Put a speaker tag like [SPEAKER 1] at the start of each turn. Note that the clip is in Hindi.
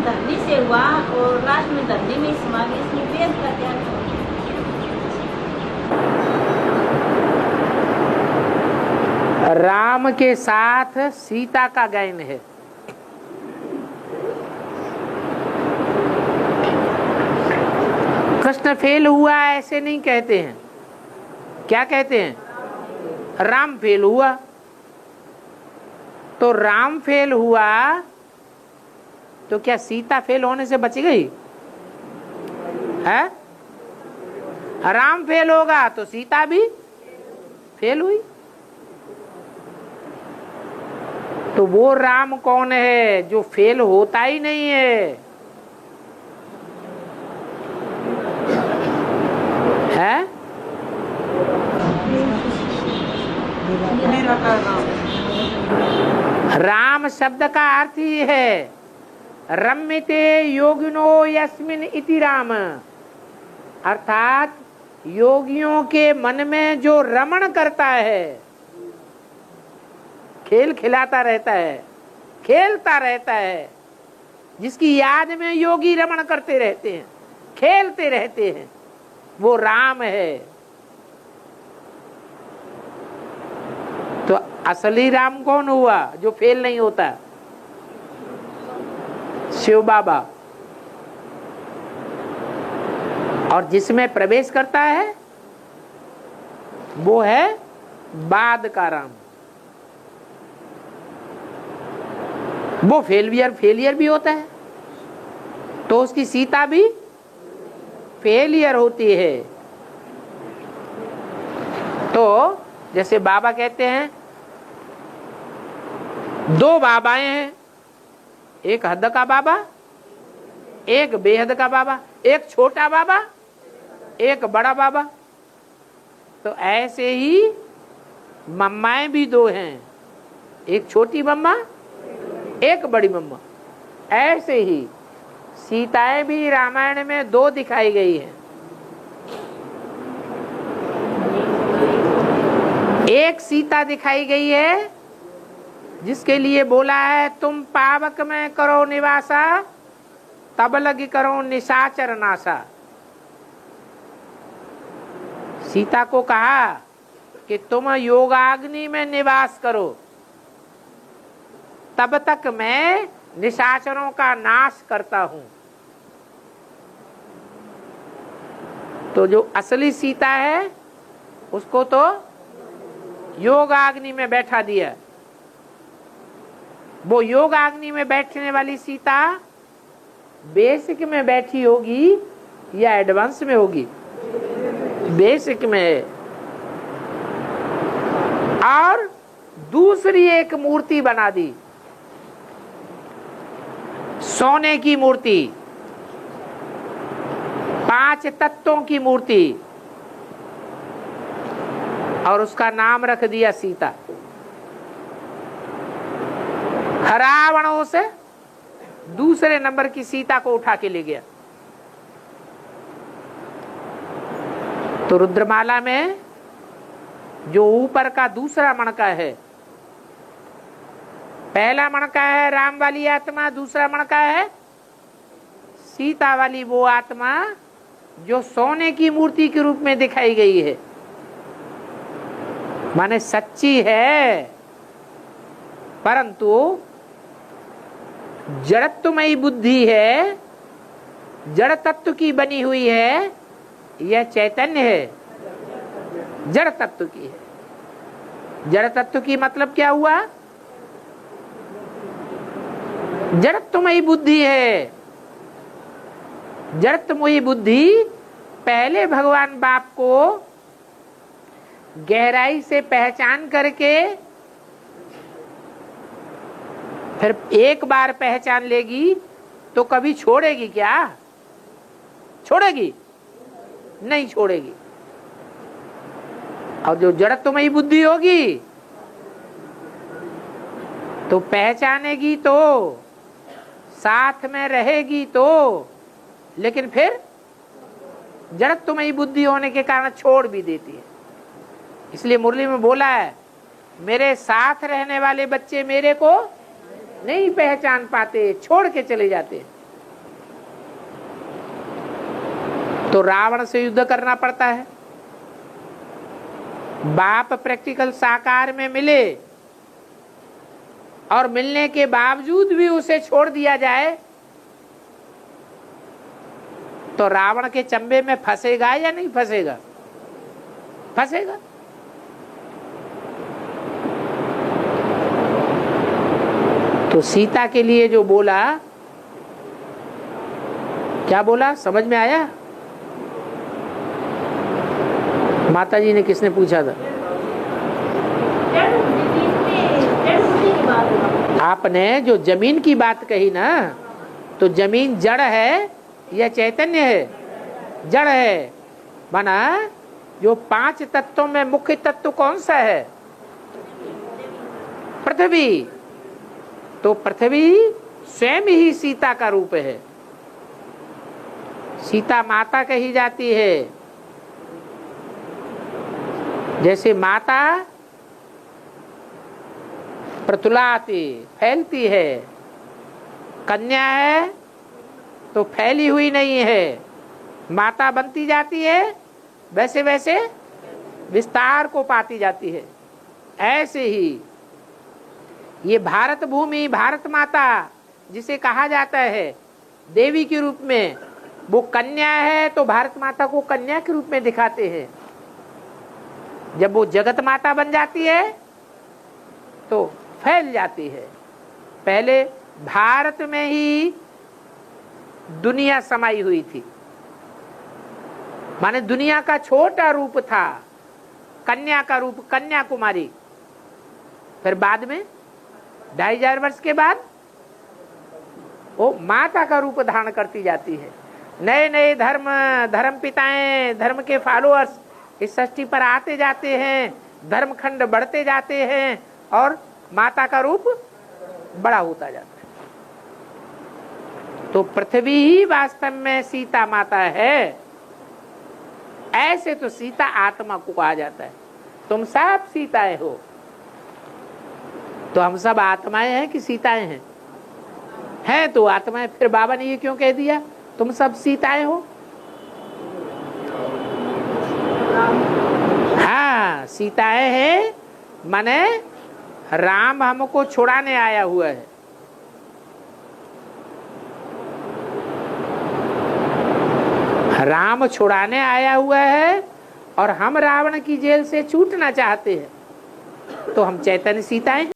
[SPEAKER 1] धरनी से हुआ और लास्ट में धरनी में समा गई, इसमें वेद का क्या अर्थ है?
[SPEAKER 2] राम के साथ सीता का गायन है। कृष्ण फेल हुआ ऐसे नहीं कहते हैं, क्या कहते हैं? राम फेल हुआ। तो राम फेल हुआ तो क्या सीता फेल होने से बच गई है? राम फेल होगा तो सीता भी फेल हुई। तो वो राम कौन है जो फेल होता ही नहीं है? है? राम शब्द का अर्थ ही है रम्यते योगिनो यस्मिन इति राम, अर्थात योगियों के मन में जो रमण करता है, खेल खिलाता रहता है, खेलता रहता है, जिसकी याद में योगी रमण करते रहते हैं, खेलते रहते हैं, वो राम है। तो असली राम कौन हुआ जो फेल नहीं होता? शिव बाबा। और जिसमें प्रवेश करता है वो है बाद का राम। वो फेलियर भी होता है तो उसकी सीता भी फेलियर होती है। तो जैसे बाबा कहते हैं दो बाबाएं हैं, एक हद का बाबा, एक बेहद का बाबा, एक छोटा बाबा, एक बड़ा बाबा। तो ऐसे ही मम्माएं भी दो हैं, एक छोटी मम्मा, एक बड़ी मम्मा। ऐसे ही सीताएं भी रामायण में दो दिखाई गई हैं। एक सीता दिखाई गई है जिसके लिए बोला है तुम पावक में करो निवासा, तब लगी करो निशाचर नासा। सीता को कहा कि तुम योगाग्नि में निवास करो, तब तक मैं निशाचरों का नाश करता हूं। तो जो असली सीता है उसको तो योगाग्नि में बैठा दिया। वो योगाग्नि में बैठने वाली सीता बेसिक में बैठी होगी या एडवांस में होगी? बेसिक में है। और दूसरी एक मूर्ति बना दी, सोने की मूर्ति, 5 तत्वों की मूर्ति, और उसका नाम रख दिया सीता। रावणों से दूसरे नंबर की सीता को उठा के ले गया। तो रुद्रमाला में जो ऊपर का दूसरा मणका है, पहला मणका है राम वाली आत्मा, दूसरा मणका है सीता वाली वो आत्मा जो सोने की मूर्ति के रूप में दिखाई गई है। माने सच्ची है परंतु जड़त्वमयी बुद्धि है, जड़ तत्व की बनी हुई है। यह चैतन्य है, जड़ तत्व की है। जड़ तत्व की मतलब क्या हुआ? जड़त्वमयी बुद्धि है। जड़त्वमयी बुद्धि पहले भगवान बाप को गहराई से पहचान करके फिर एक बार पहचान लेगी तो कभी छोड़ेगी क्या? छोड़ेगी? नहीं छोड़ेगी। और जो जड़त्वमयी बुद्धि होगी तो पहचानेगी तो, साथ में रहेगी तो, लेकिन फिर जड़त्वमयी बुद्धि होने के कारण छोड़ भी देती है। इसलिए मुरली में बोला है मेरे साथ रहने वाले बच्चे मेरे को नहीं पहचान पाते, छोड़ के चले जाते। तो रावण से युद्ध करना पड़ता है। बाप प्रैक्टिकल साकार में मिले और मिलने के बावजूद भी उसे छोड़ दिया जाए तो रावण के चंबे में फंसेगा या नहीं फंसेगा? फंसेगा। तो सीता के लिए जो बोला, क्या बोला, समझ में आया? माता जी ने किसने पूछा था? आपने जो जमीन की बात कही ना, तो जमीन जड़ है या चैतन्य है? जड़ है। माना जो 5 तत्वों में मुख्य तत्व कौन सा है? पृथ्वी। तो पृथ्वी स्वयं ही सीता का रूप है। सीता माता कही जाती है। जैसे माता प्रतुलाती, फैलती है, कन्या है तो फैली हुई नहीं है, माता बनती जाती है, वैसे वैसे विस्तार को पाती जाती है। ऐसे ही ये भारत भूमि, भारत माता जिसे कहा जाता है देवी के रूप में, वो कन्या है तो भारत माता को कन्या के रूप में दिखाते हैं। जब वो जगत माता बन जाती है तो फैल जाती है। पहले भारत में ही दुनिया समाई हुई थी, माने दुनिया का छोटा रूप था, कन्या का रूप, कन्याकुमारी। फिर बाद में 2500 वर्ष के बाद वो माता का रूप धारण करती जाती है। नए नए धर्म पिताएं, धर्म के फॉलोअर्स इस सृष्टि पर आते जाते हैं, धर्मखंड बढ़ते जाते हैं और माता का रूप बड़ा होता जाता है। तो पृथ्वी ही वास्तव में सीता माता है। ऐसे तो सीता आत्मा को कहा जाता है। तुम सब सीताएं हो। तो हम सब आत्माएं हैं कि सीताएं हैं? हैं तो आत्माएं। फिर बाबा ने ये क्यों कह दिया तुम सब सीताएं हो? हाँ, सीताएं हैं, माने राम हमको छुड़ाने आया हुआ है। राम छुड़ाने आया हुआ है और हम रावण की जेल से छूटना चाहते हैं। तो हम चैतन्य सीताएं हैं।